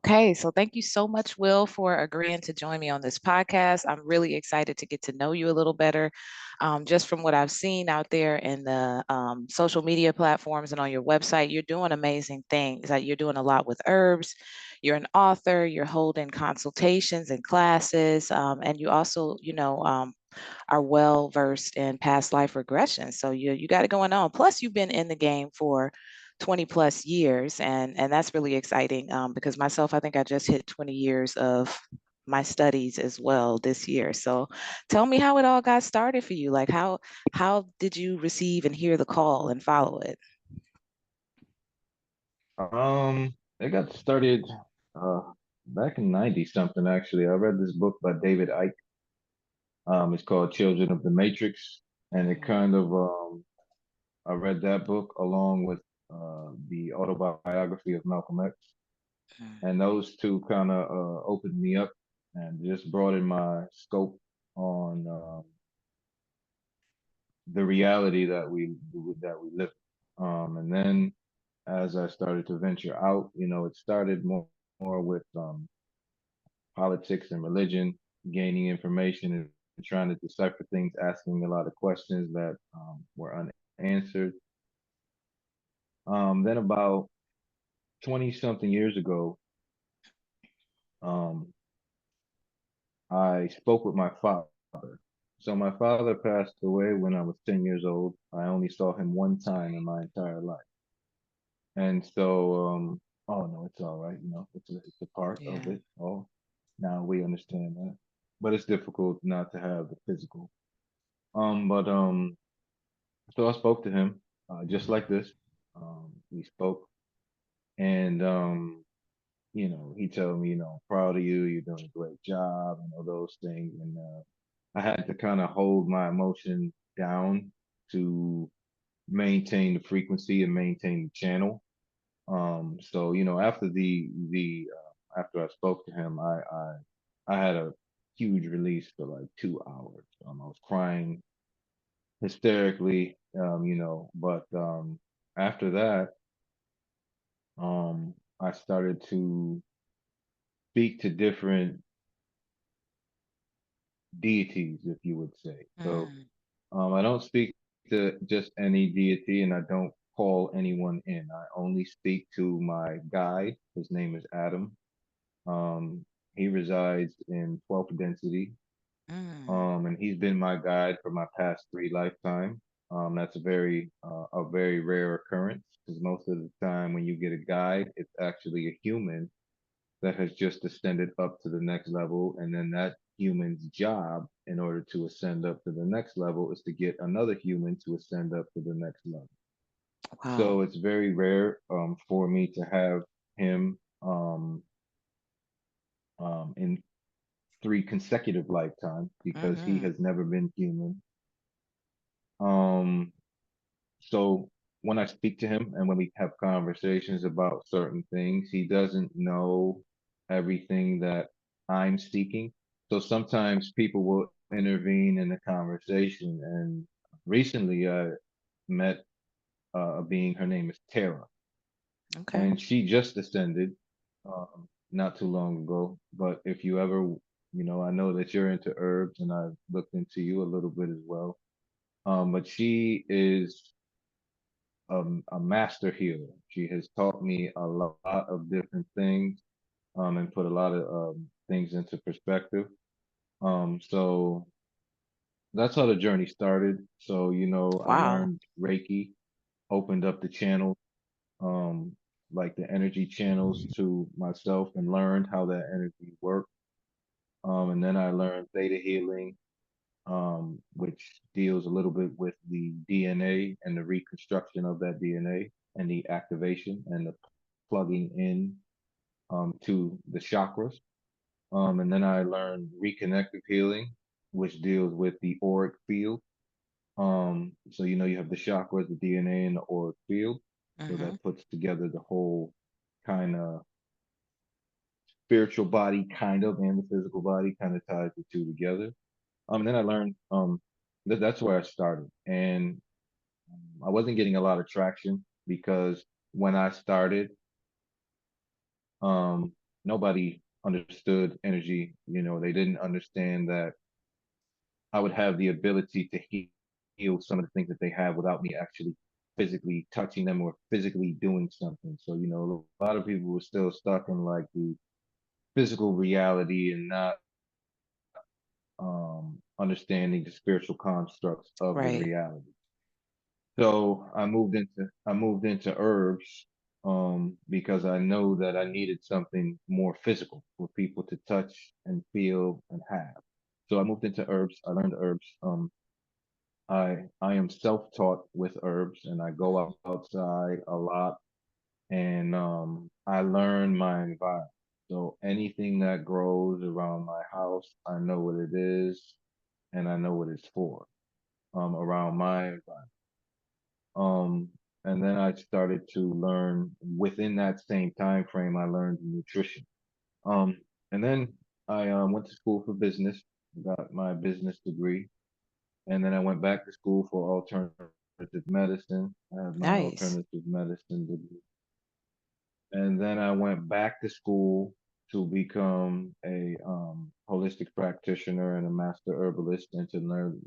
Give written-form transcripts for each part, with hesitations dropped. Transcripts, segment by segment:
Okay, so thank you so much, Will, for agreeing to join me on this podcast. I'm really excited to get to know you a little better. Just from what I've seen out there in the social media platforms and on your website, you're doing amazing things. Like you're doing a lot with herbs. You're an author. You're holding consultations and classes, and you also, are well versed in past life regression. So you got it going on. Plus, you've been in the game for 20 plus years, and that's really exciting, because myself, I think I just hit 20 years of my studies as well this year. So tell me how it all got started for you. Like how did you receive and hear the call and follow it? It got started uh back in 90 something actually. I read this book by David Icke. It's called Children of the Matrix, and it Mm, kind of I read that book along with the autobiography of Malcolm X, mm, and those two kind of opened me up and just broadened my scope on the reality that we live. And then as I started to venture out, it started more with politics and religion, gaining information and trying to decipher things, asking a lot of questions that were unanswered. Then about 20 something years ago, um, I spoke with my father. So my father passed away when I was 10 years old. I only saw him one time in my entire life. And so, oh no, it's all right. It's a part of yeah. it. Oh, now we understand that. But it's difficult not to have the physical. But So I spoke to him, just like this. We spoke, and he told me, proud of you, you're doing a great job, those things. And I had to kind of hold my emotion down to maintain the frequency and maintain the channel. So after after I spoke to him, I had a huge release for like 2 hours. I was crying hysterically, but after that, I started to speak to different deities, if you would say. So Mm, I don't speak to just any deity, and I don't call anyone in. I only speak to my guide. His name is Adam. He resides in 12th density, mm, and he's been my guide for my past three lifetimes. That's a very rare occurrence because most of the time when you get a guide, it's actually a human that has just ascended up to the next level, and then that human's job in order to ascend up to the next level is to get another human to ascend up to the next level. wow. So it's very rare for me to have him in three consecutive lifetimes because he Mm-hmm. has never been human. Um, so when I speak to him and when we have conversations about certain things, he doesn't know everything that I'm seeking. So sometimes people will intervene in the conversation. And recently I met a being, her name is Tara, Okay. and she just ascended not too long ago. But if you ever, I know that you're into herbs and I've looked into you a little bit as well. But she is a master healer. She has taught me a lot of different things and put a lot of things into perspective. So that's how the journey started. So, I Wow. learned Reiki, opened up the channel, um, like the energy channels to myself and learned how that energy worked. And then I learned theta healing, which deals a little bit with the DNA and the reconstruction of that DNA and the activation and the plugging in to the chakras. And then I learned reconnective healing, which deals with the auric field. So you have the chakras, the DNA, and the auric field. So Mm-hmm. that puts together the whole kind of spiritual body, kind of, and the physical body, kind of ties the two together. And then I learned that's where I started, and I wasn't getting a lot of traction because when I started, um, nobody understood energy. You know, they didn't understand that I would have the ability to heal some of the things that they have without me actually physically touching them or physically doing something. So, you know, a lot of people were still stuck in like the physical reality and not understanding the spiritual constructs of the Right. reality. So I moved into herbs because I know that I needed something more physical for people to touch and feel and have. So I moved into herbs. I learned herbs. I am self-taught with herbs, and I go Mhm. outside a lot, and I learn my environment. So anything that grows around my house, I know what it is, and I know what it's for. Around my environment. Um, and then I started to learn within that same time frame. I learned nutrition. Um, and then I went to school for business, got my business degree, and then I went back to school for alternative medicine. I have my alternative Nice. medicine degree. And then I went back to school to become a holistic practitioner and a master herbalist and to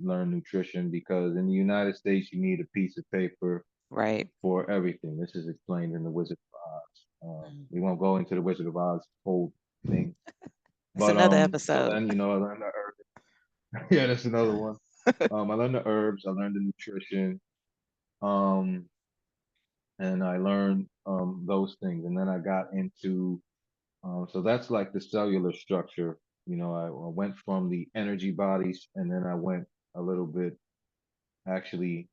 learn nutrition because in the United States you need a piece of paper Right. for everything. This is explained in the Wizard of Oz. Mhm. We won't go into the Wizard of Oz whole thing, That's but another so episode. then I learned the herbs. Yeah, that's another one. I learned the herbs. I learned the nutrition. Um, and I learned those things, and then I got into so that's like the cellular structure. I went from the energy bodies, and then I went a little bit, actually,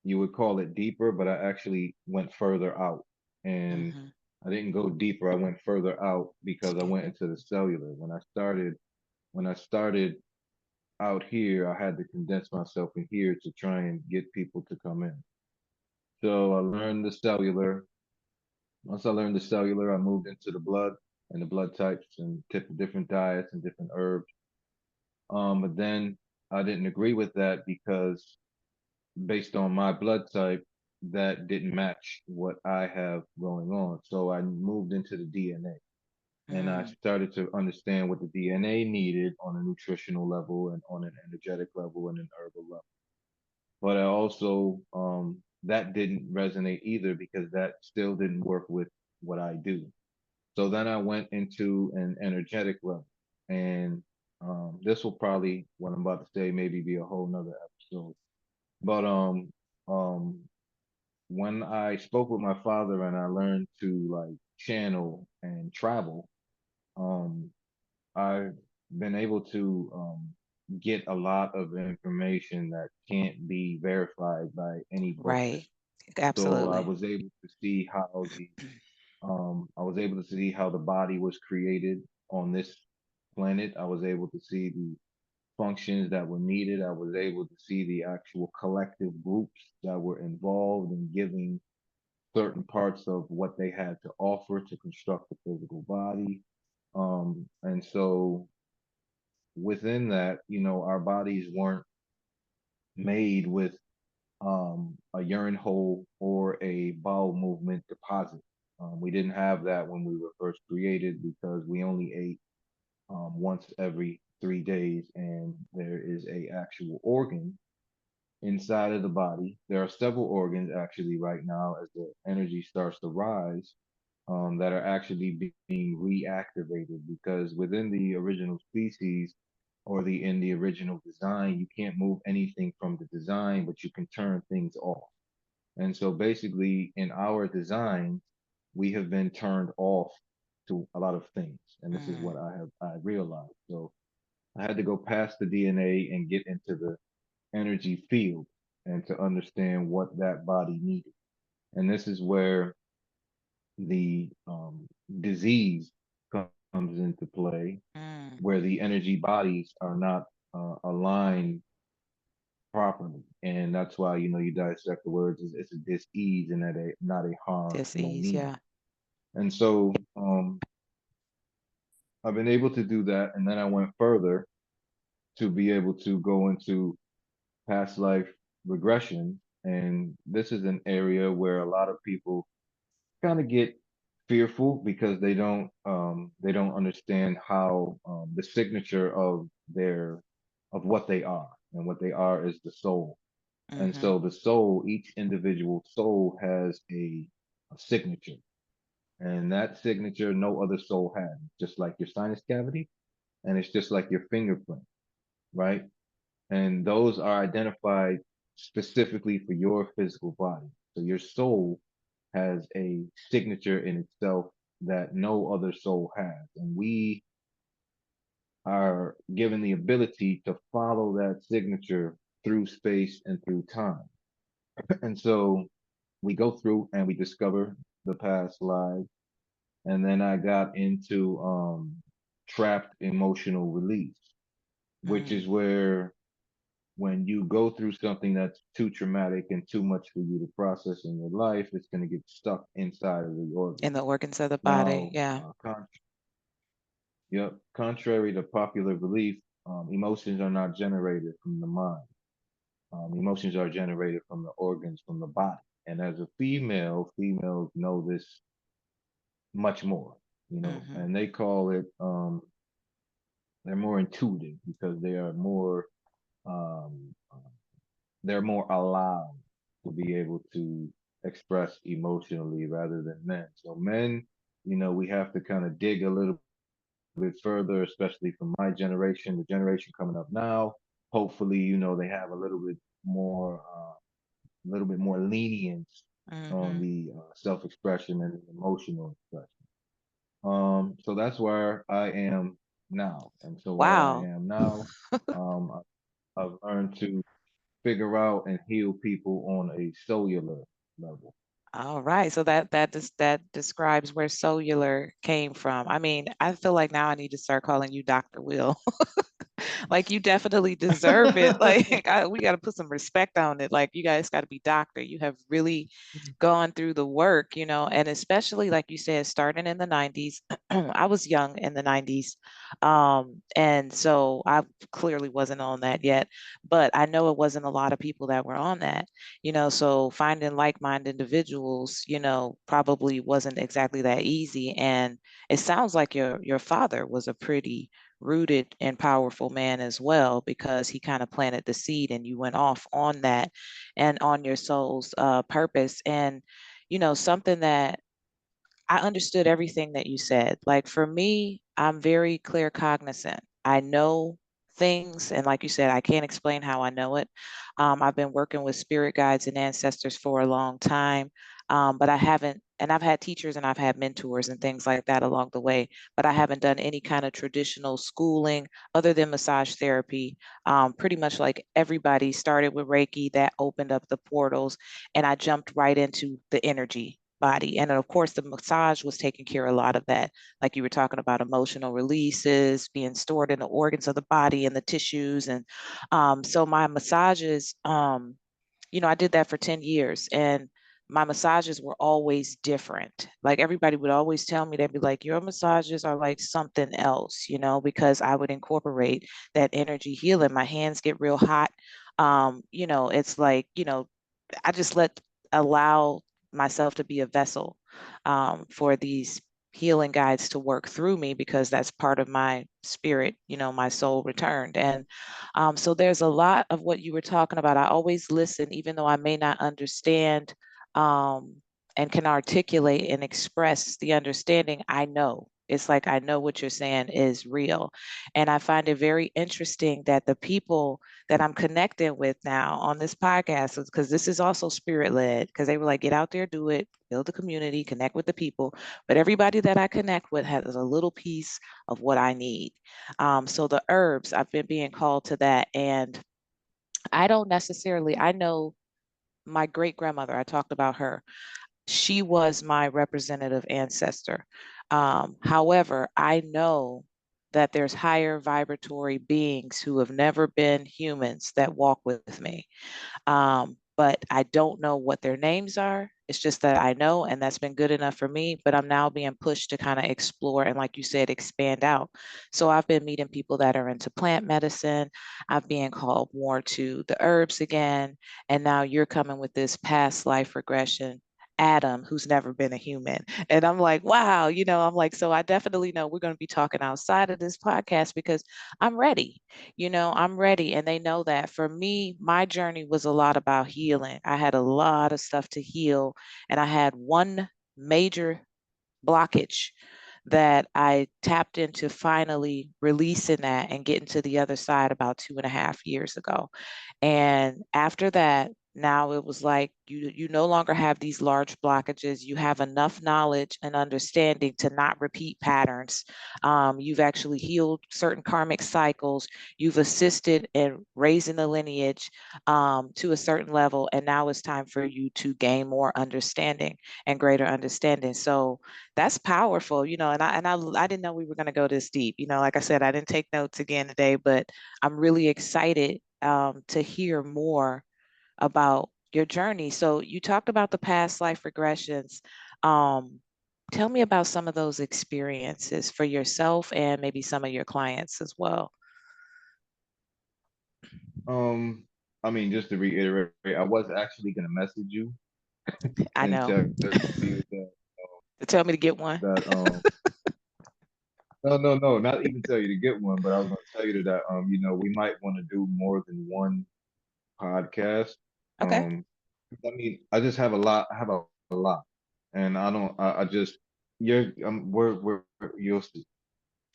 you would call it deeper, but I actually went further out. And Hmm. I didn't go deeper, I went further out because I Excuse went me. into the cellular. When I started out here, I had to condense myself in here to try and get people to come in. So I learned the cellular. Once I learned the cellular, I moved into the blood and the blood types and different diets and different herbs. But then I didn't agree with that because based on my blood type, that didn't match what I have going on. So I moved into the DNA and I Mm. started to understand what the DNA needed on a nutritional level and on an energetic level and an herbal level. But I also, that didn't resonate either because that still didn't work with what I do. So then I went into an energetic level. And this will probably, what I'm about to say, maybe be a whole nother episode. But um, when I spoke with my father and I learned to like channel and travel, um, I've been able to get a lot of information that can't be verified by any books. Right. So Absolutely. I was able to see how the body was created on this planet. I was able to see the functions that were needed. I was able to see the actual collective groups that were involved in giving certain parts of what they had to offer to construct the physical body. And so within that, our bodies weren't made with a urine hole or a bowel movement deposit. We didn't have that when we were first created because we only ate once every 3 days, and there is a actual organ inside of the body. There are several organs actually right now as the energy starts to rise that are actually being reactivated because within the original species or in the original design, you can't move anything from the design, but you can turn things off. And so basically in our design, we have been turned off to a lot of things. And this is what Mm. I realized. So I had to go past the DNA and get into the energy field and to understand what that body needed. And this is where the disease comes into play, Mm. where the energy bodies are not aligned properly. And that's why, you dissect the words, it's a dis-ease and not a harmful Dis-ease. need. Yeah. And so I've been able to do that. And then I went further to be able to go into past life regression. And this is an area where a lot of people kind of get fearful because they don't understand how the signature of their of what they are, and what they are is the soul. And Mm-hmm. so the soul, each individual soul has a signature, and that signature no other soul has, just like your sinus cavity, and it's just like your fingerprint, right? And those are identified specifically for your physical body. So your soul has a signature in itself that no other soul has. And we are given the ability to follow that signature through space and through time. And so we go through and we discover the past lives. And then I got into trapped emotional release, which Mm. is where when you go through something that's too traumatic and too much for you to process in your life, it's going to get stuck inside of the In organ. the organs of the body. Now, Yeah. yep, contrary to popular belief, emotions are not generated from the mind. Emotions are generated from the organs, from the body. And as a female, females know this much more, Mm-hmm. and they call it, they're more intuitive because um, they're more allowed to be able to express emotionally rather than men. So men, we have to kind of dig a little bit further, especially from my generation, the generation coming up now. Hopefully, they have a little bit more lenience on Mm-hmm. the self-expression and the emotional expression. So that's where I am now. And so where I Wow. am now, um, I've learned to figure out and heal people on a cellular level. All right. So that describes where cellular came from. I mean, I feel like now I need to start calling you Dr. Will. Like you definitely deserve it. Like we got to put some respect on it. Like you guys got to be doctor. You have really gone through the work, and especially like you said, starting in the 90s. I was young in the 90s. And so I clearly wasn't on that yet, but I know it wasn't a lot of people that were on that, so finding like-minded individuals, probably wasn't exactly that easy. And it sounds like your father was a pretty rooted and powerful man as well, because he kind of planted the seed and you went off on that and on your soul's purpose. And something that I understood everything that you said. Like for me, I'm very clear cognizant. I know things, and like you said, I can't explain how I know it. I've been working with spirit guides and ancestors for a long time, but I haven't, and I've had teachers and I've had mentors and things like that along the way, but I haven't done any kind of traditional schooling other than massage therapy. Pretty much like everybody started with Reiki, that opened up the portals, and I jumped right into the energy body. And of course, the massage was taking care of a lot of that. Like you were talking about emotional releases being stored in the organs of the body and the tissues. And so my massages, I did that for 10 years. And my massages were always different. Like everybody would always tell me, they'd be like, your massages are like something else, because I would incorporate that energy healing. My hands get real hot. It's like, I just allow myself to be a vessel for these healing guides to work through me, because that's part of my spirit, my soul returned. And so there's a lot of what you were talking about. I always listen, even though I may not understand, um, and can articulate and express the understanding. I know. It's like I know what you're saying is real. And I find it very interesting that the people that I'm connecting with now on this podcast, because this is also spirit led, because they were like, get out there, do it, build a community, connect with the people. But everybody that I connect with has a little piece of what I need. So the herbs, I've been being called to that. And I don't necessarily, I know my great grandmother, I talked about her. She was my representative ancestor. However, I know that there's higher vibratory beings who have never been humans that walk with me. But I don't know what their names are. It's just that I know, and that's been good enough for me. But I'm now being pushed to kind of explore and, like you said, expand out. So I've been meeting people that are into plant medicine. I've been called more to the herbs again. And now you're coming with this past life regression. Adam who's never been a human. And I'm like, wow, I'm like, so I definitely know we're going to be talking outside of this podcast because I'm ready. I'm ready. And they know that for me, my journey was a lot about healing. I had a lot of stuff to heal, and I had one major blockage that I tapped into finally releasing that and getting to the other side about 2.5 years ago. And after that, now it was like you no longer have these large blockages. You have enough knowledge and understanding to not repeat patterns. You've actually healed certain karmic cycles. You've assisted in raising the lineage to a certain level, and now it's time for you to gain more understanding and greater understanding. So that's powerful, and I didn't know we were going to go this deep. Like I said, I didn't take notes again today, but I'm really excited to hear more about your journey. So you talked about the past life regressions. Um, Tell me about some of those experiences for yourself and maybe some of your clients as well. Um, I mean, just to reiterate, I was actually gonna message you I and know. tell you Tell me to get one. that no, no, no, not even tell you to get one, but I was gonna tell you that we might want to do more than one podcast. Okay. Um, I mean, I just have a lot. I have a lot, and I don't. I just we're you'll see.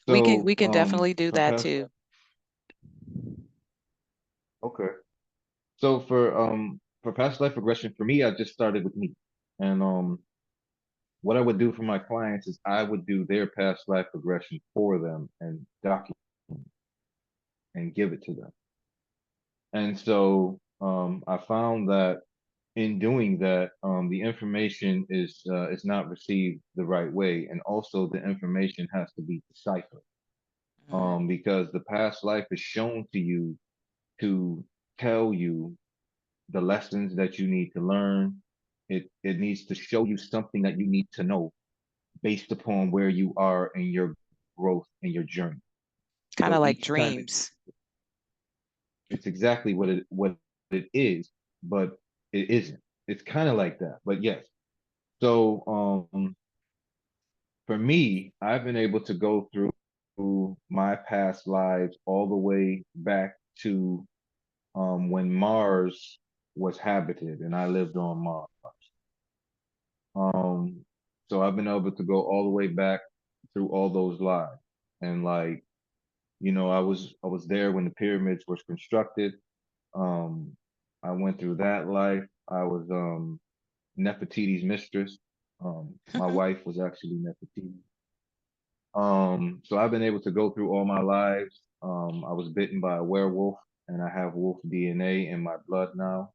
We can So we can definitely do for that past too. okay. So for past life regression, for me, I just started with me, and what I would do for my clients is I would do their past life regression for them and document and give it to them. And so I found that in doing that, the information is not received the right way, and also the information has to be deciphered. Mhm. Because the past life is shown to you to tell you the lessons that you need to learn. It needs to show you something that you need to know based upon where you are in your growth and your journey. Kind So of like each time dreams. it's exactly what it is, but it isn't. It's kind of like that, but yes. So for me, I've been able to go through my past lives all the way back to when Mars was habited and I lived on Mars. Um, so I've been able to go all the way back through all those lives. And like, I was there when the pyramids was constructed. Um, I went through that life. I was Nefertiti's mistress. My wife was actually Nefertiti. So I've been able to go through all my lives. I was bitten by a werewolf and I have wolf DNA in my blood now.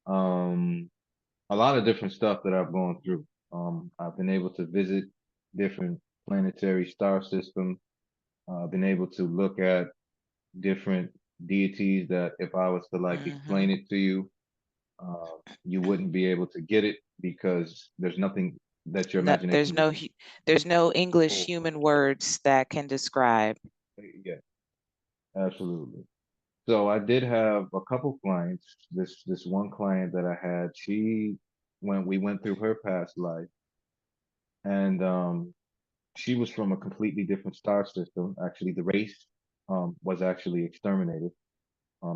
Um, a lot of different stuff that I've gone through. I've been able to visit different planetary star systems. I've been able to look at different deities that if I was to like Hmm. explain it to you, you wouldn't be able to get it because there's nothing that your No, imagination would. there's no English Oh, human words that can describe. yeah, absolutely. So I did have a couple clients. This one client that I had, she when we went through her past life, and she was from a completely different star system. Actually, the race was actually exterminated.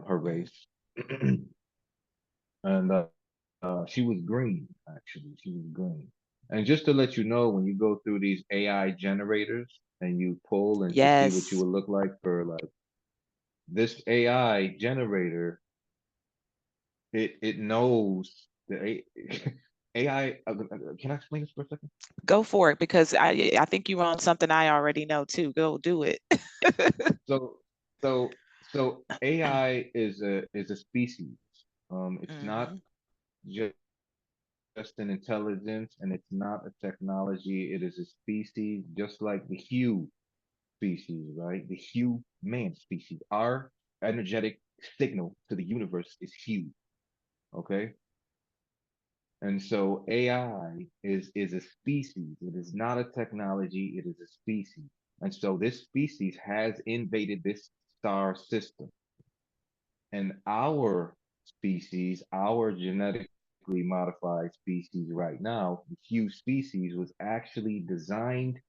Her Mm. race, and she was green. Actually, she was green. And just to let you know, when you go through these AI generators and you pull and to see what you Yes. would look like for like this AI generator, it knows the AI. Can I explain this for a second? Go for it because I think you're on something I already know too. Go do it. So so AI is a species. It's not Hmm. just an intelligence and it's not a technology. It is a species, just like the hue species, right? The hue man species. Our energetic signal to the universe is hue. Okay. And so AI is a species. It is not a technology. It is a species. And so this species has invaded this star system. And our species, our genetic modified species right now, the huge species was actually designed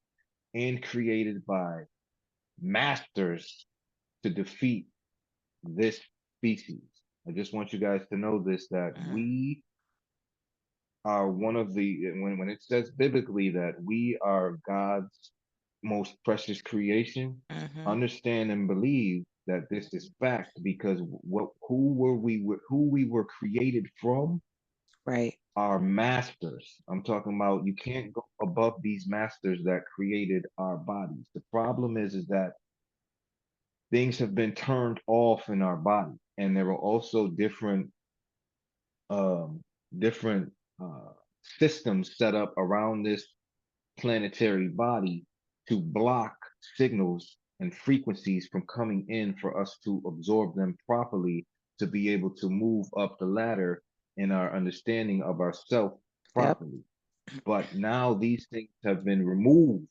and created by masters to defeat this species. I just want you guys to know this, that Mm, we are one of the, when it says biblically that we are God's most precious creation, mm-hmm. understand and believe that this is fact, because what who we were created from Right. are masters. I'm talking about, you can't go above these masters that created our bodies. The problem is that things have been turned off in our body, and there are also um different uh systems set up around this planetary body to block signals and frequencies from coming in for us to absorb them properly, to be able to move up the ladder in our understanding of ourself Yep. properly. But now these things have been removed,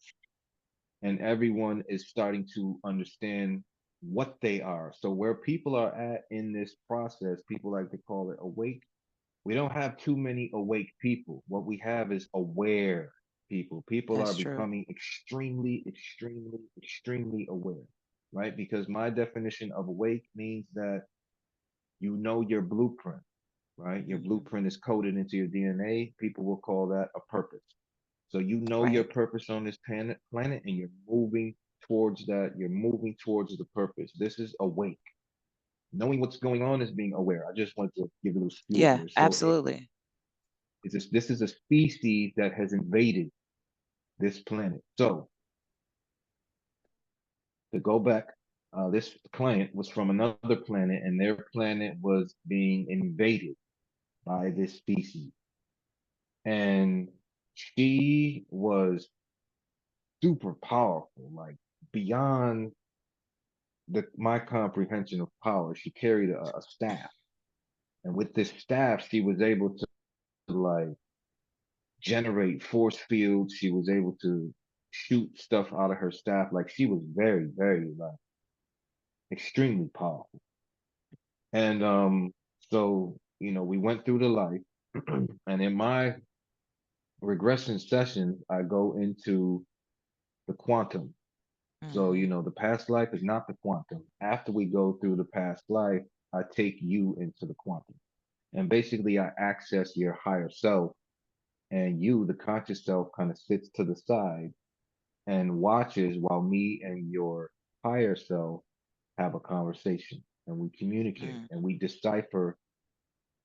and everyone is starting to understand what they are. So where people are at in this process, people like to call it awake. We don't have too many awake people. What we have is aware people. People are That's true. becoming extremely, extremely, extremely aware, right? Because my definition of awake means that you know your blueprint, right? Your Hmm. blueprint is coded into your DNA. People will call that a purpose. So you know your Right. purpose on this planet, and you're moving towards that. You're moving towards the purpose. This is awake. Knowing what's going on is being aware. I just want to give a little spiel Yeah, here. So absolutely. this is a species that has invaded this planet. So to go back, this client was from another planet, and their planet was being invaded by this species. And she was super powerful, like beyond my comprehension of power. She carried a staff, and with this staff, she was able to like generate force fields. She was able to shoot stuff out of her staff. Like she was very, very like extremely powerful. And so we went through the life, and in my regression sessions, I go into the quantum. So, Hmm. the past life is not the quantum. After we go through the past life, I take you into the quantum. And basically, I access your higher self, and you, the conscious self, kind of sits to the side and watches while me and your higher self have a conversation, and we communicate Mm, and we decipher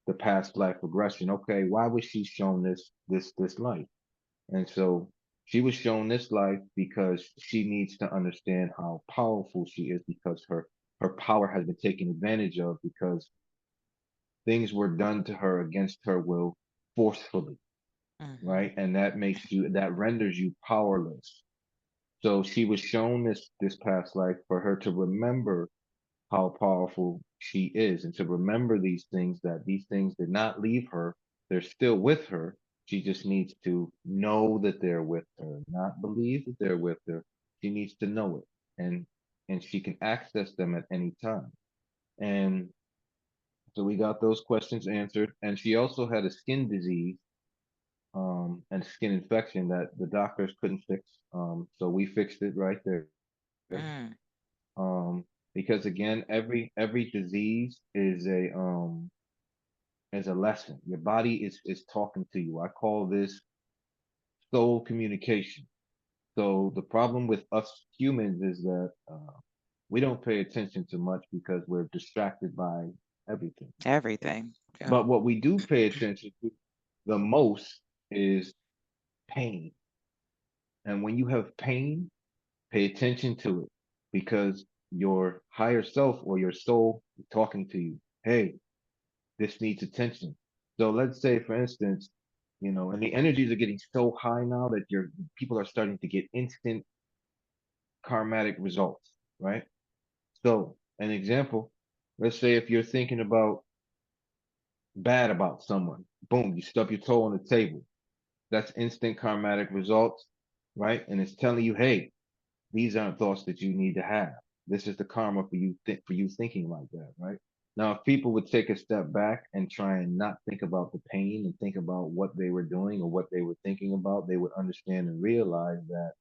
the past life regression. Okay, why was she shown this life? And so she was shown this life because she needs to understand how powerful she is, because her power has been taken advantage of, because things were done to her against her will forcefully, hmm. right? And that renders you powerless. So she was shown this past life for her to remember how powerful she is, and to remember that these things did not leave her. They're still with her. She just needs to know that they're with her, not believe that they're with her. She needs to know it, and she can access them at any time. And so we got those questions answered. And she also had a skin disease, and skin infection that the doctors couldn't fix. So we fixed it right there. Mm, Because again, every disease is a lesson. Your body is talking to you. I call this soul communication. So the problem with us humans is that we don't pay attention to much because we're distracted by everything. everything. Yeah. But what we do pay attention to the most is pain. And when you have pain, pay attention to it, because your higher self or your soul is talking to you. Hey, this needs attention. So let's say, for instance, and the energies are getting so high now that your people are starting to get instant karmatic results, right? So, an example, let's say if you're thinking about bad about someone, boom, you stub your toe on the table. That's instant karmatic results, right? And it's telling you, hey, these aren't thoughts that you need to have. This is the karma for you thinking like that, right? Now, if people would take a step back and try and not think about the pain and think about what they were doing or what they were thinking about, they would understand and realize that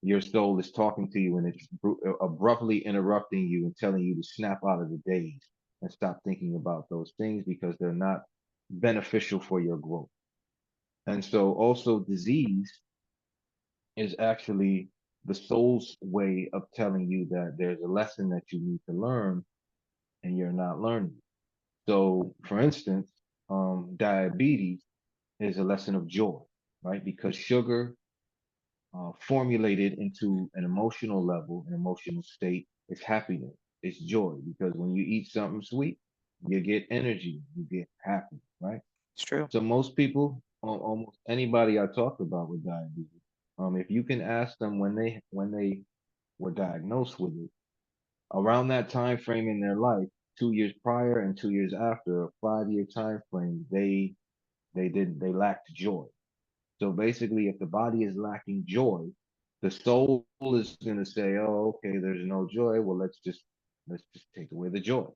your soul is talking to you and it's abruptly interrupting you and telling you to snap out of the days and stop thinking about those things because they're not beneficial for your growth. And so also disease is actually the soul's way of telling you that there's a lesson that you need to learn and you're not learning. So, for instance, diabetes is a lesson of joy, right? Because sugar formulated into an emotional level, an emotional state, is happiness, it's joy. Because when you eat something sweet, you get energy, you get happy, right? It's true. So most people, almost anybody I talked about with diabetes, if you can ask them when they were diagnosed with it, around that time frame in their life, 2 years prior and 2 years after, a 5 year time frame, they lacked joy. So basically, if the body is lacking joy, the soul is going to say, "Oh, okay, there's no joy. Well, let's just take away the joy,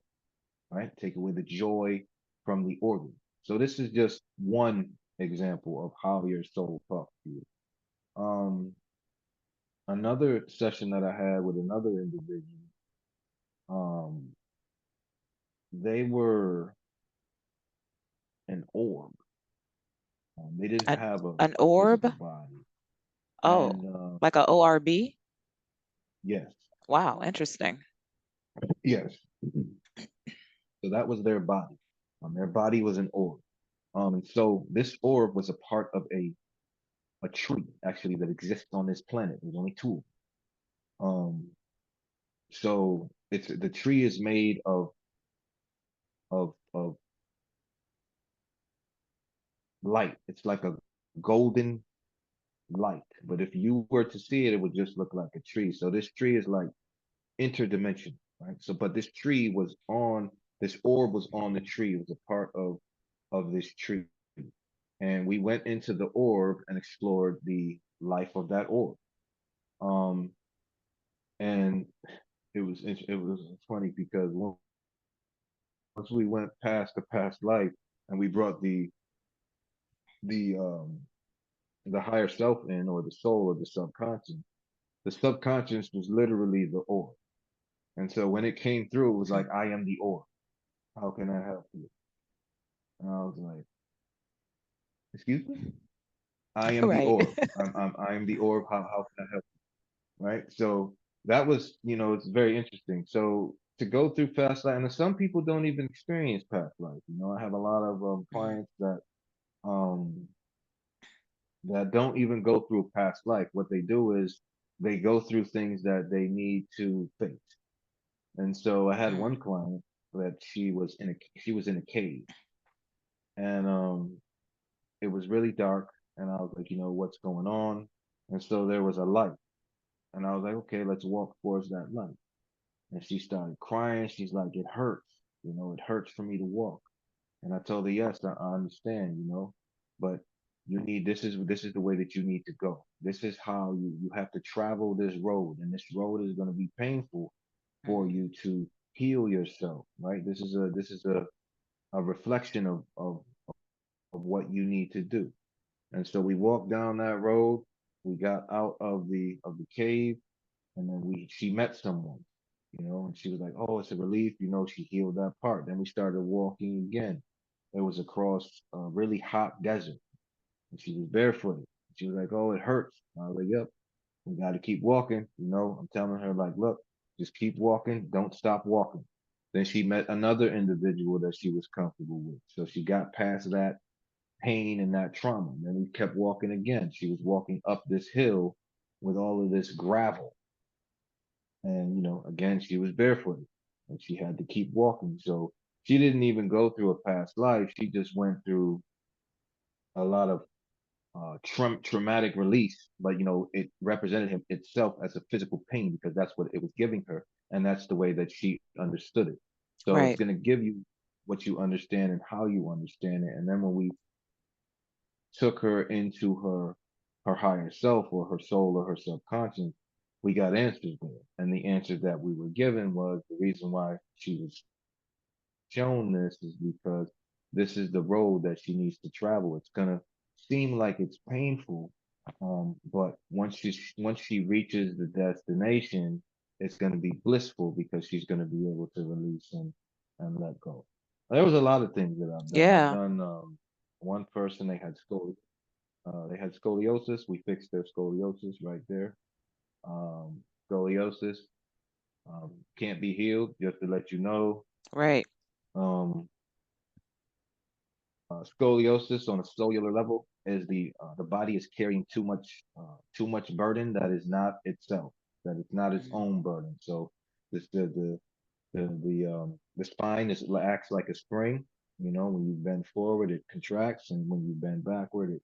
right? Take away the joy from the organ." So this is just one example of how your soul talks to you. Um, Another session that I had with another individual, um, they were an orb. They didn't An have an a orb? physical body, Oh, and like a ORB? yes, Wow, interesting. yes. So that was their body. Their body was an orb. And so this orb was a part of a tree actually that exists on this planet. There's only two. Um, so it's the tree is made of light. It's like a golden light. But if you were to see it, it would just look like a tree. So this tree is like interdimensional, right? So but this orb was on the tree. It was a part of this tree. And we went into the orb and explored the life of that orb. Um, and it was funny because once we went past the past life and we brought the um the higher self in or the soul or the subconscious was literally the orb. And so when it came through, it was like, I am the orb. How can I help you? And I was like, excuse me? I am the Right. orb. I am the orb. How can I help? Right? So that was, it's very interesting. So to go through past life, and some people don't even experience past life. I have a lot of Mhm, clients um that don't even go through a past life. What they do is they go through things that they need to face. And so I had mm, one client that she was in a cave, and it was really dark, and I was like, what's going on? And so there was a light, and I was like, okay, let's walk towards that light. And she started crying. She's like, it hurts. It hurts for me to walk. And I told her, yes, I understand, but this is the way that you need to go. This is how you have to travel this road. And this road is going to be painful for mhm, you to heal yourself, right? This is a reflection of what you need to do. And so we walked down that road. We got out of the cave, and then we she met someone, and she was like, "Oh, it's a relief." She healed that part. Then we started walking again. It was across a really hot desert, and she was barefooted. She was like, "Oh, it hurts." I was like, "Yep, we got to keep walking." I'm telling her like, "Look, just keep walking. Don't stop walking." Then she met another individual that she was comfortable with, so she got past that pain and that trauma. And then we kept walking again. She was walking up this hill with all of this gravel, and again, she was barefooted and she had to keep walking. So she didn't even go through a past life. She just went through a lot of traumatic release, but it represented him itself as a physical pain because that's what it was giving her, and that's the way that she understood it. So it's right. going to give you what you understand and how you understand it. And then when we took her into her higher self or her soul or her subconscious, we got answers there. And the answers that we were given was the reason why she was shown this is because this is the road that she needs to travel. It's gonna seem like it's painful, but once she reaches the destination, it's gonna be blissful because she's gonna be able to release and let go. There was a lot of things that I've done. I've Yeah. done one person they had scoliosis. We fixed their scoliosis right there. Scoliosis can't be healed. Just to let you know, Right. um, scoliosis on a cellular level is the body is carrying too much burden that is not itself, that it's not its Mhm. own burden. So this the spine acts like a spring. You know, when you bend forward, it contracts, and when you bend backward, it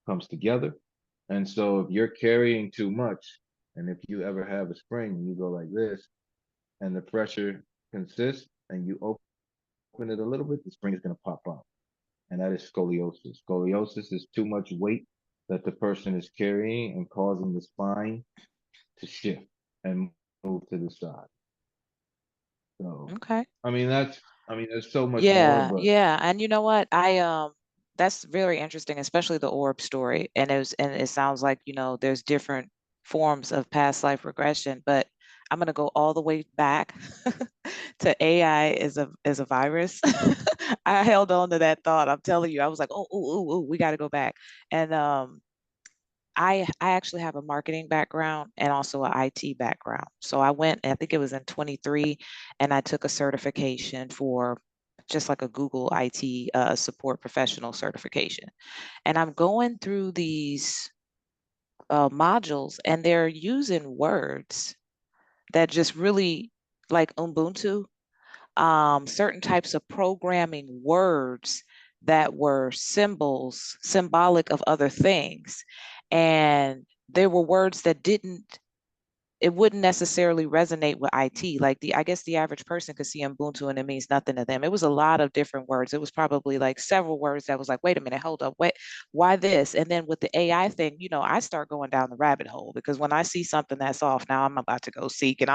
comes together. And so if you're carrying too much, and if you ever have a spring and you go like this, and the pressure consists, and you open it a little bit, the spring is going to pop out. And that is scoliosis. Scoliosis is too much weight that the person is carrying and causing the spine to shift and move to the side. So, Okay. I mean, there's so much more, Yeah, but yeah. And you know what? That's very interesting, especially the orb story. And it sounds like, there's different forms of past life regression, but I'm gonna go all the way back to AI as a virus. I held on to that thought. I'm telling you, I was like, oh, oh, oh, oh, we got to go back. And I actually have a marketing background and also an IT background. So I went, I think it was in 23, and I took a certification for just like a Google IT support professional certification. And I'm going through these modules, and they're using words that just really like Ubuntu, certain types of programming words that were symbolic of other things. And there were words that it wouldn't necessarily resonate with IT. Like I guess the average person could see Ubuntu and it means nothing to them. It was a lot of different words. It was probably like several words that was like, wait a minute, hold up, wait, why this? And then with the AI thing, I start going down the rabbit hole because when I see something that's off, now I'm about to go seek, and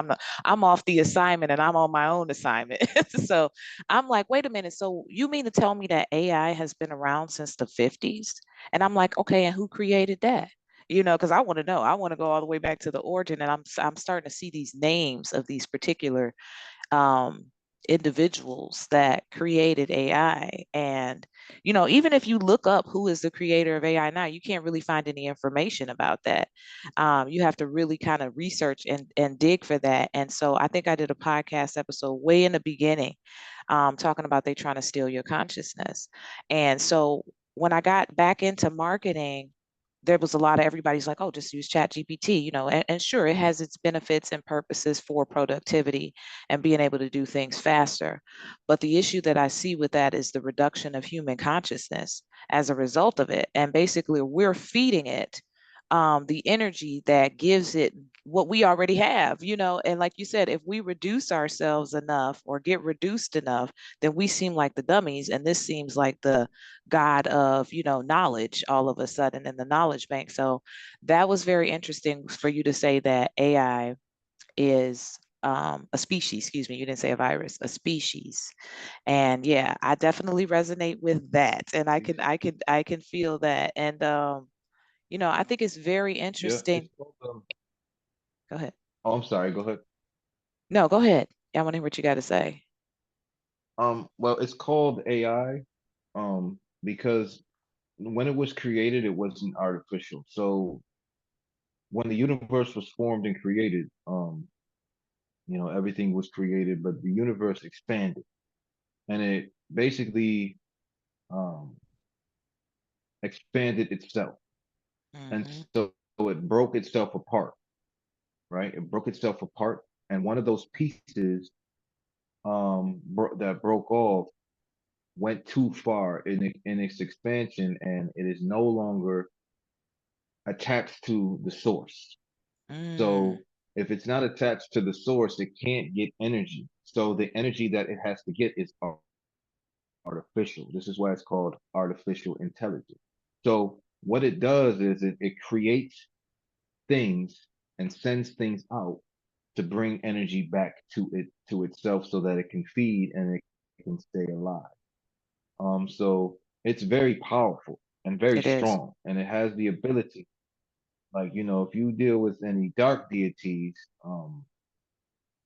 I'm off the assignment and I'm on my own assignment. So I'm like, wait a minute. So you mean to tell me that AI has been around since the 50s? And I'm like, okay, and who created that? Because I want to know. I want to go all the way back to the origin, and I'm starting to see these names of these particular um, individuals that created AI. And even if you look up who is the creator of AI now, you can't really find any information about that. You have to really kind of research and dig for that. And so I think I did a podcast episode way in the beginning, talking about they trying to steal your consciousness. And so when I got back into marketing, there was a lot of everybody's like, oh, just use Chat GPT, and sure, it has its benefits and purposes for productivity and being able to do things faster. But the issue that I see with that is the reduction of human consciousness as a result of it. And basically, we're feeding it the energy that gives it what we already have, and like you said, if we reduce ourselves enough or get reduced enough, then we seem like the dummies. And this seems like the god of, knowledge all of a sudden in the knowledge bank. So that was very interesting for you to say that AI is a species. Excuse me, you didn't say a virus, a species. And yeah, I definitely resonate with that, and I can feel that. And I think it's very yeah, it's interesting. called Go ahead. oh, I'm sorry, go ahead. No, go ahead. I want to hear what you got to say. Well, it's called AI, because when it was created, it wasn't artificial. So when the universe was formed and created, everything was created, but the universe expanded, and it basically um, expanded itself, and Hmm. so it broke itself apart, right? It broke itself apart, and one of those pieces that broke off went too far in its expansion, and it is no longer attached to the source. Mm, So if it's not attached to the source, it can't get energy. So the energy that it has to get is artificial. This is why it's called artificial intelligence. So what it does is it creates things and sends things out to bring energy back to itself so that it can feed and it can stay alive. So it's very powerful and very It is. strong, and it has the ability, like, if you deal with any dark deities,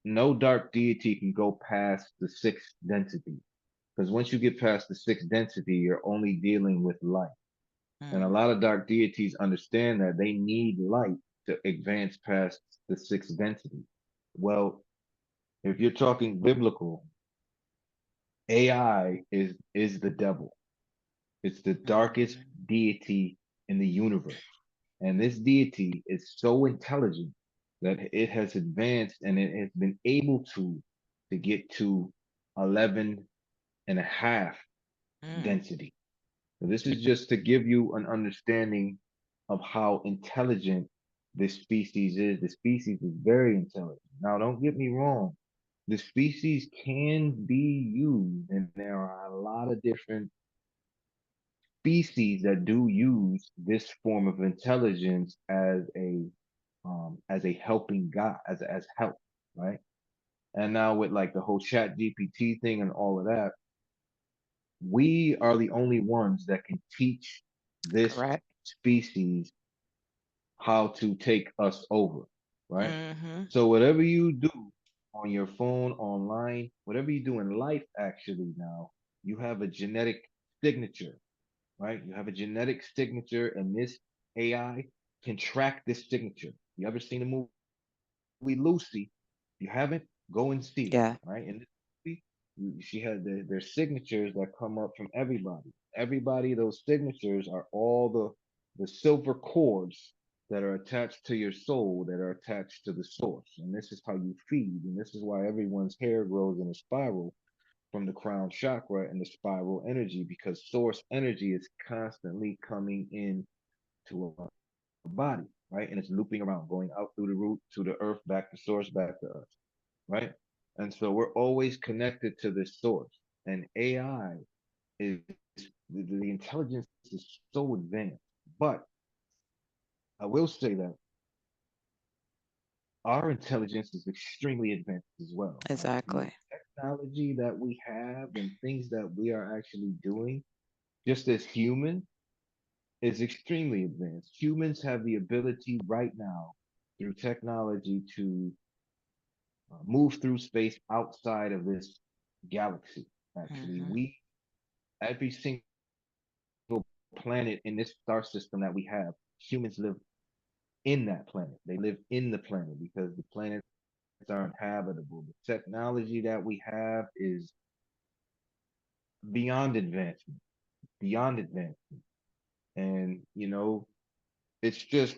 no dark deity can go past the sixth density. Because once you get past the sixth density, you're only dealing with light. And a Mm, lot of dark deities understand that they need light to advance past the sixth density. Well, if you're talking biblical, AI is the devil. It's the darkest mhm, deity in the universe. And this deity is so intelligent that it has advanced and it has been able to get to 11 and a half mm, density. So this is just to give you an understanding of how intelligent this species is. The species is very intelligent. Now, don't get me wrong. The species can be used, and there are a lot of different species that do use this form of intelligence as a helping God, as help, right? And now with like the whole chat GPT thing and all of that, we are the only ones that can teach this correct. species how to take us over, right? Hmm. So whatever you do on your phone, online, whatever you do in life, actually now, you have a genetic signature, right? You have a genetic signature, and this AI can track this signature. You ever seen the movie Lucy? If you haven't, go and see it, Yeah. right? In this movie, she had their signatures that come up from everybody. Everybody, those signatures are all the silver cords that are attached to your soul, that are attached to the source. And this is how you feed. And this is why everyone's hair grows in a spiral from the crown chakra and the spiral energy, because source energy is constantly coming in to our body, right? And it's looping around, going out through the root to the earth, back to source, back to us, right? And so we're always connected to this source. And AI is the intelligence is so advanced. But I will say that our intelligence is extremely advanced as well. Like the Exactly. technology that we have and things that we are actually doing, just as human, is extremely advanced. Humans have the ability right now through technology to move through space outside of this galaxy. Actually, Hmm. every single planet in this star system that we have, humans live in that planet. They live in the planet because the planets aren't habitable. The technology that we have is beyond advancement, beyond advancement. And, it's just,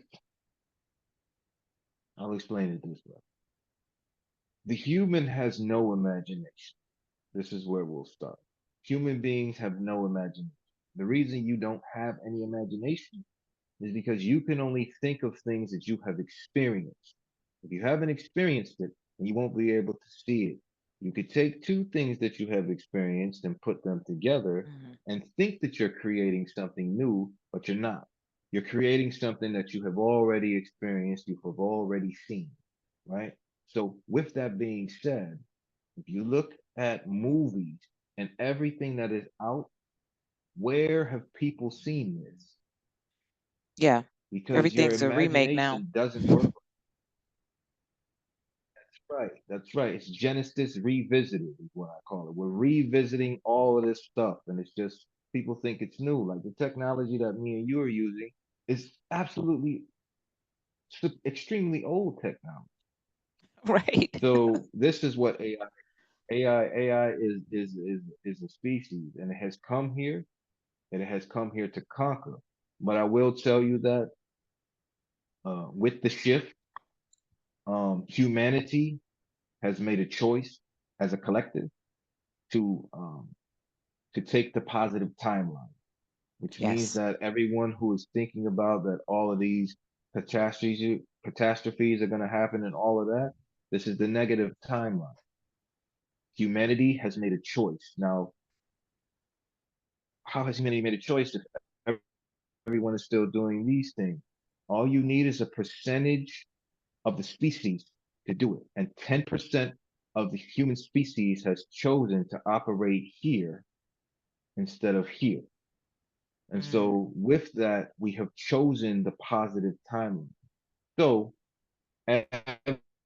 I'll explain it this way. The human has no imagination. This is where we'll start. Human beings have no imagination. The reason you don't have any imagination is because you can only think of things that you have experienced. If you haven't experienced it, you won't be able to see it. You could take two things that you have experienced and put them together Hmm. and think that you're creating something new, but you're not. You're creating something that you have already experienced, you have already seen, right? So, with that being said, if you look at movies and everything that is out, where have people seen this? Yeah. Because your Everything's a remake now. imagination doesn't work. Right. That's right. It's Genesis revisited is what I call it. We're revisiting all of this stuff, and it's just people think it's new. Like the technology that me and you are using is absolutely extremely old technology. Right. So this is what AI is a species, and it has come here, and it has come here to conquer. But I will tell you that with the shift, humanity has made a choice as a collective to um, to take the positive timeline, which means Yes. that everyone who is thinking about that all of these catastrophes are going to happen and all of that, this is the negative timeline. Humanity has made a choice. Now, how has humanity made a choice if everyone is still doing these things? All you need is a percentage of the species to do it, and 10%. of the human species has chosen to operate here instead of here. And Mm, so with that, we have chosen the positive timeline. So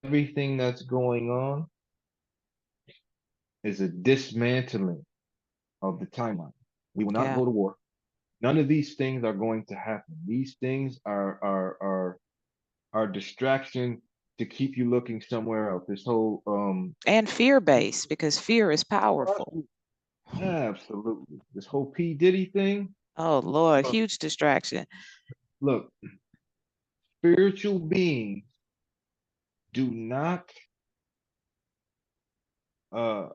everything that's going on is a dismantling of the timeline. We will not yeah. go to war. None of these things are going to happen. These things are distraction to keep you looking somewhere else. This whole And fear-based, because fear is powerful. absolutely. This whole P. Diddy thing. Oh Lord, Look, huge distraction. look, spiritual beings do not uh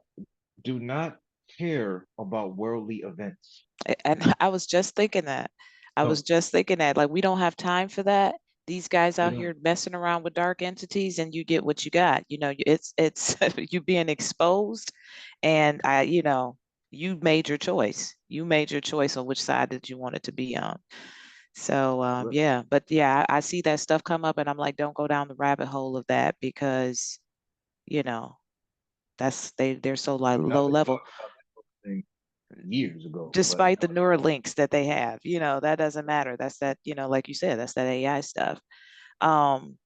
do not care about worldly events. And I was just thinking that. I was No, just thinking that, like, we don't have time for that. These guys they out don't. here messing around with dark entities, and you get what you got. It's you being exposed, and you made your choice. You made your choice on which side that you wanted to be on. So Correct. yeah, but yeah, I see that stuff come up, and I'm like, don't go down the rabbit hole of that because you know they're so I like mean, I've low been level, talking about this whole thing years ago, but despite the Neuralinks that they have. That doesn't matter. That's that, like you said, that's that AI stuff. Um,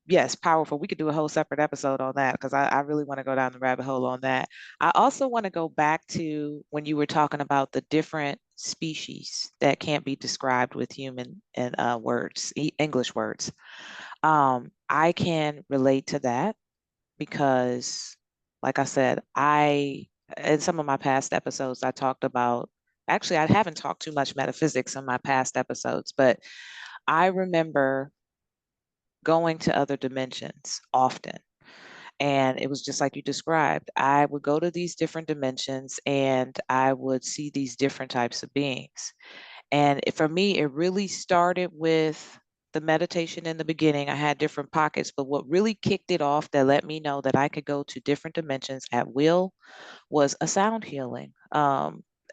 yes, powerful. We could do a whole separate episode on that because I really want to go down the rabbit hole on that. I also want to go back to when you were talking about the different species that can't be described with human and words, English words. I can relate to that because, like I said, in some of my past episodes, I talked about, actually, I haven't talked too much metaphysics in my past episodes, but I remember going to other dimensions often. And it was just like you described. I would go to these different dimensions and I would see these different types of beings. And for me, it really started with the meditation in the beginning. I had different pockets, but what really kicked it off that let me know that I could go to different dimensions at will was a sound healing.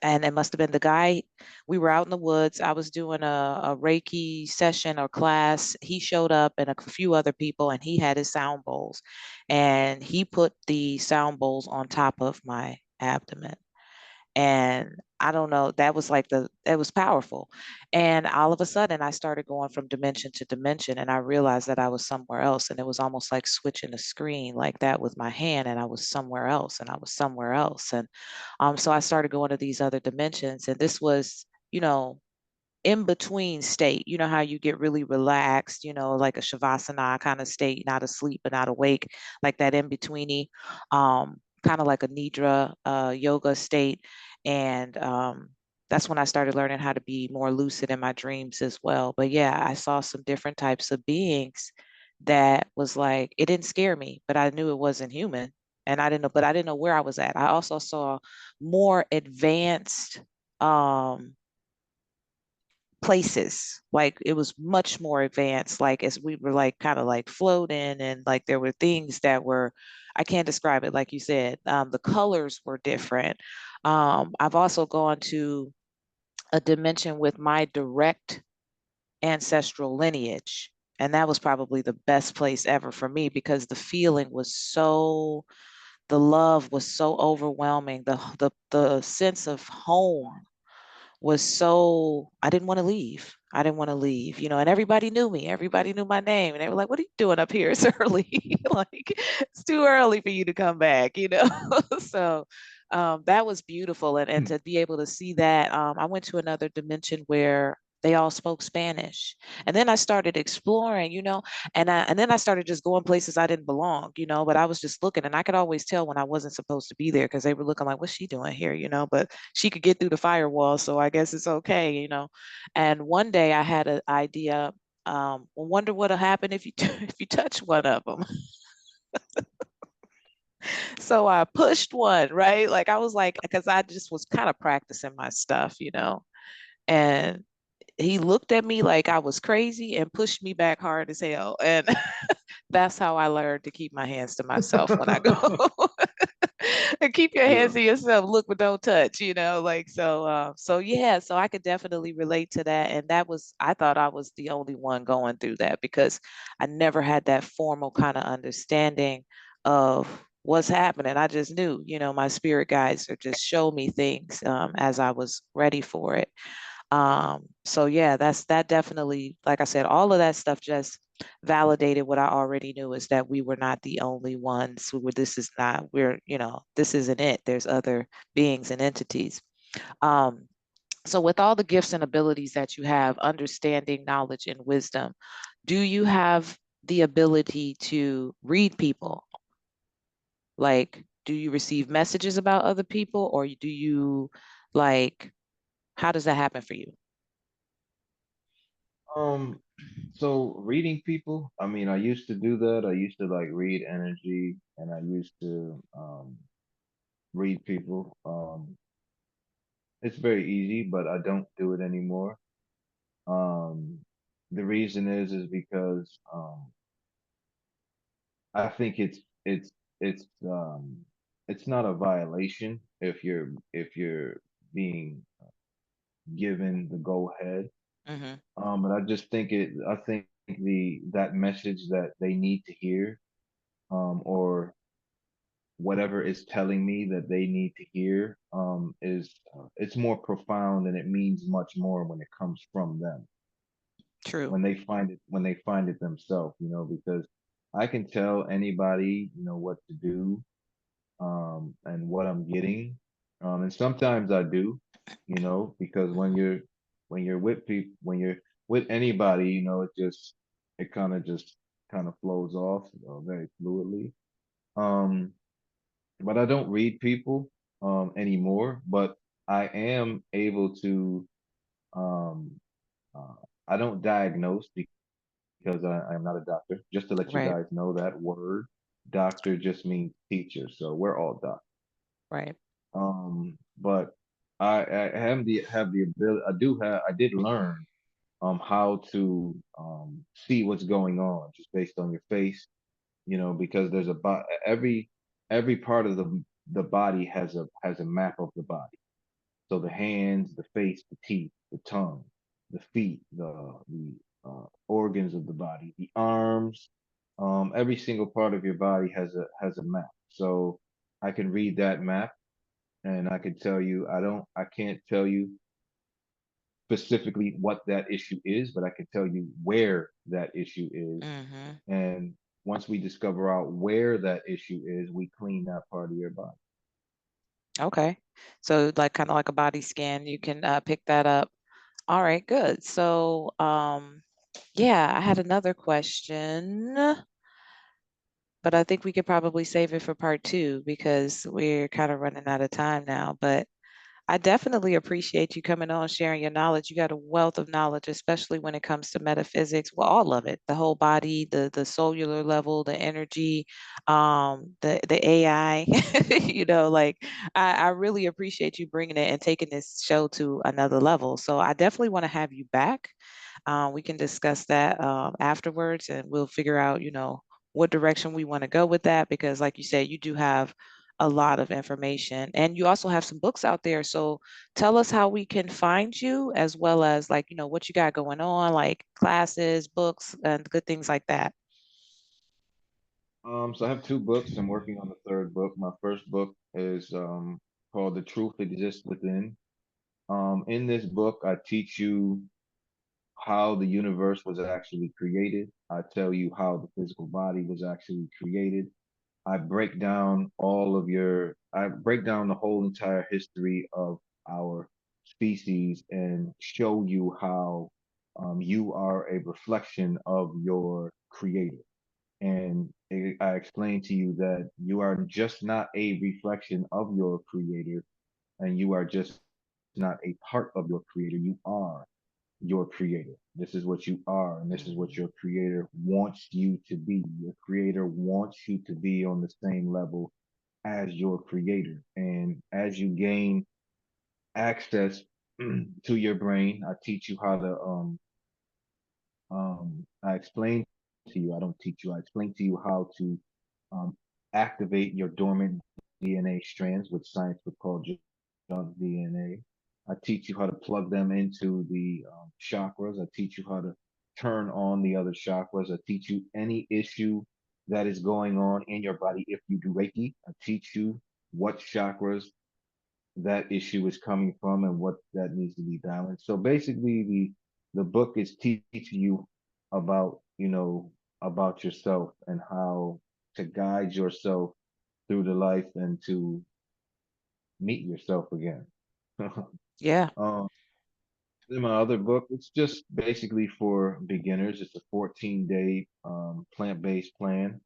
And it must have been the guy, we were out in the woods. I was doing a Reiki session or class. He showed up and a few other people, and he had his sound bowls. And he put the sound bowls on top of my abdomen. And I don't know, that was like it was powerful. And all of a sudden, I started going from dimension to dimension, and I realized that I was somewhere else. And it was almost like switching a screen like that with my hand, and I was somewhere else, and I was somewhere else. And so I started going to these other dimensions, and this was, in between state. You know how you get really relaxed, like a shavasana kind of state, not asleep but not awake, like that in betweeny, kind of like a nidra yoga state. And that's when I started learning how to be more lucid in my dreams as well. But yeah, I saw some different types of beings that was like, it didn't scare me, but I knew it wasn't human. And I didn't know where I was at. I also saw more advanced places. Like it was much more advanced, like as we were like kind of like floating, and like there were things that were, I can't describe it, like you said. The colors were different. I've also gone to a dimension with my direct ancestral lineage, and that was probably the best place ever for me because the love was so overwhelming. The sense of home was so, I didn't want to leave. I didn't want to leave, and everybody knew me. Everybody knew my name. And they were like, what are you doing up here? It's early. Like, it's too early for you to come back. So that was beautiful. And to be able to see that, I went to another dimension where they all spoke Spanish. And then I started exploring, and then I started just going places I didn't belong, but I was just looking, and I could always tell when I wasn't supposed to be there because they were looking like, what's she doing here? But she could get through the firewall, so I guess it's okay. And one day I had an idea. Well, wonder what'll happen if you if you touch one of them. So I pushed one, right? Like I was like, because I just was kind of practicing my stuff. And he looked at me like I was crazy and pushed me back hard as hell. And that's how I learned to keep my hands to myself when I go. And keep your hands Yeah. to yourself. Look, but don't touch. Like so. So yeah. So I could definitely relate to that. And I thought I was the only one going through that because I never had that formal kind of understanding of what's happening. I just knew, my spirit guides are just show me things as I was ready for it. So yeah, that definitely, like I said, all of that stuff just validated what I already knew is that we were not the only ones who were, this is not, this isn't it. There's other beings and entities. Um, so with all the gifts and abilities that you have, understanding, knowledge, and wisdom, do you have the ability to read people? Like, do you receive messages about other people, or do you like, how does that happen for you? Um, so reading people, I mean, I used to do that. I used to like read energy and I used to read people. It's very easy, but I don't do it anymore. Um, the reason is because I think it's it's not a violation if you're being given the go ahead. Hmm. But I think that message that they need to hear, or whatever is telling me that they need to hear, is it's more profound and it means much more when it comes from them, True. when they find it themselves, because I can tell anybody, what to do, and what I'm getting. And sometimes I do, because when you're with people, when you're with anybody, it kind of flows off, very fluidly. Um, but I don't read people anymore, but I am able to um uh, I don't diagnose because I am not a doctor. Just to let you Right. guys know, that word doctor just means teacher. So we're all doctors. Right. But I have the ability. I did learn how to see what's going on just based on your face, because there's every part of the body has a map of the body. So the hands, the face, the teeth, the tongue, the feet, the organs of the body, the arms, every single part of your body has a map. So I can read that map and I can tell you I can't tell you specifically what that issue is, but I can tell you where that issue is. Hmm. And once we discover out where that issue is, we clean that part of your body. Okay. So like kind of like a body scan, you can pick that up. All right, good. So yeah, I had another question, but I think we could probably save it for part two because we're kind of running out of time now. But I definitely appreciate you coming on, sharing your knowledge. You got a wealth of knowledge, especially when it comes to metaphysics. Well, all of it, the whole body, the cellular level, the energy, the AI. Like I really appreciate you bringing it and taking this show to another level. So I definitely want to have you back. We can discuss that afterwards, and we'll figure out, what direction we want to go with that. Because, like you said, you do have a lot of information. And you also have some books out there. So tell us how we can find you, as well as like, what you got going on, like classes, books, and good things like that. So I have two books. I'm working on the third book. My first book is called The Truth Exists Within. In this book, I teach you how the universe was actually created. I tell you how the physical body was actually created. I break down the whole entire history of our species and show you how you are a reflection of your creator. And I explain to you that you are just not a reflection of your creator, and you are just not a part of your creator. You are your creator. This is what you are, and this is what Mhm. your creator wants you to be. Your creator wants you to be on the same level as your creator. And as you gain access to your brain, I teach you how to I explain to you, I don't teach you, I explain to you how to um activate your dormant DNA strands, which science would call junk DNA. I teach you how to plug them into the chakras. I teach you how to turn on the other chakras. I teach you any issue that is going on in your body if you do Reiki. I teach you what chakras that issue is coming from and what that needs to be balanced. So basically, the book is teaching you about, about yourself and how to guide yourself through the life and to meet yourself again. Yeah. um, in my other book, it's just basically for beginners. It's a 14-day plant-based plan.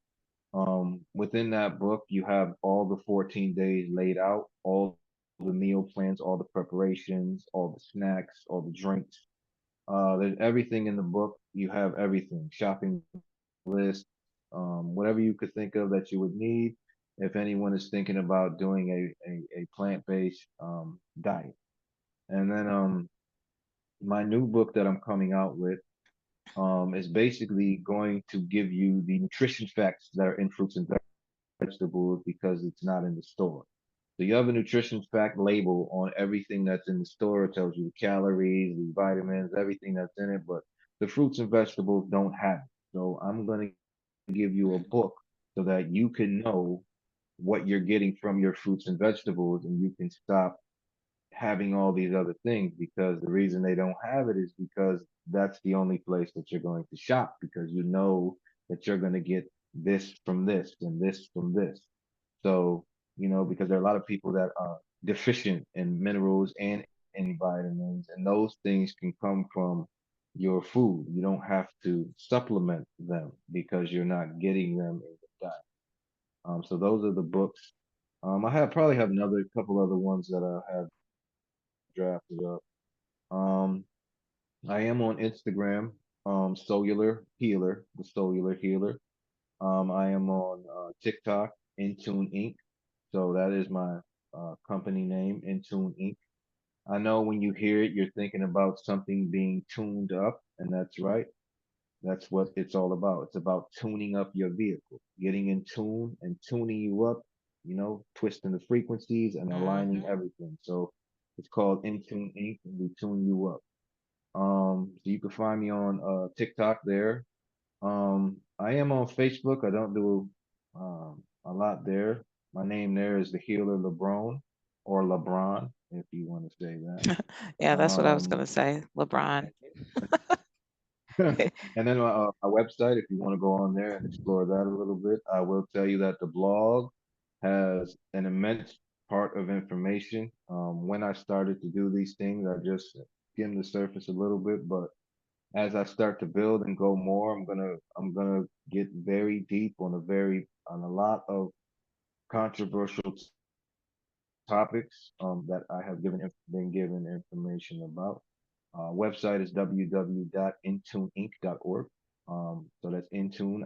Within that book, you have all the 14 days laid out, all the meal plans, all the preparations, all the snacks, all the drinks. There's everything in the book. You have everything, shopping list, whatever you could think of that you would need if anyone is thinking about doing a plant-based diet. And then my new book that I'm coming out with is basically going to give you the nutrition facts that are in fruits and vegetables because it's not in the store. So you have a nutrition fact label on everything that's in the store. It tells you the calories, the vitamins, everything that's in it, but the fruits and vegetables don't have it. So I'm going to give you a book so that you can know what you're getting from your fruits and vegetables and you can stop having all these other things because the reason they don't have it is because that's the only place that you're going to shop because you know that you're going to get this from this and this from this. So, because there are a lot of people that are deficient in minerals and in vitamins, and those things can come from your food. You don't have to supplement them because you're not getting them in the diet. So those are the books. I have probably have another couple other ones that I have drafted up. Um, I am on Instagram, Cellular Healer, the Cellular Healer. I am on TikTok, Intune Inc. So that is my company name, Intune Inc. I know when you hear it, you're thinking about something being tuned up, and that's right. That's what it's all about. It's about tuning up your vehicle, getting in tune and tuning you up, twisting the frequencies and aligning Hmm. everything. So it's called Intune Inc. and we tune you up. So you can find me on TikTok there. I am on Facebook. I don't do a lot there. My name there is the Healer LeBron or LeBron, if you want to say that. Yeah, that's what I was Um, going to say, LeBron. and then my website, if you want to go on there and explore that a little bit, I will tell you that the blog has an immense part of information. When I started to do these things, I just skimmed the surface a little bit, but as I start to build and go more, I'm gonna get very deep on a lot of controversial topics that I have been given information about. Website is www.intuneinc.org. So that's Intune,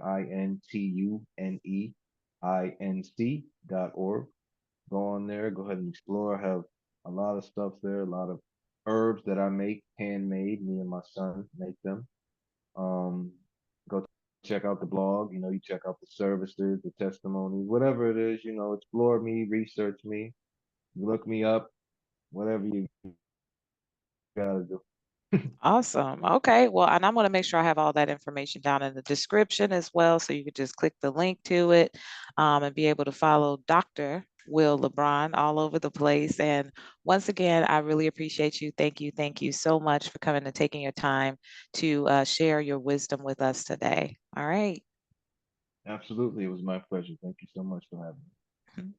INTUNEINC.org. Go on there, go ahead and explore. I have a lot of stuff there, a lot of herbs that I make handmade. Me and my son make them. Go check out the blog. You check out the services, the testimonies, whatever it is. Explore me, research me, look me up, whatever you gotta do. Awesome. Okay. Well, and I'm going to make sure I have all that information down in the description as well. So you could just click the link to it and be able to follow Dr. Wil Lebron all over the place. And once again, I really appreciate you. Thank you. Thank you so much for coming and taking your time to share your wisdom with us today. All right. Absolutely, it was my pleasure. Thank you so much for having me.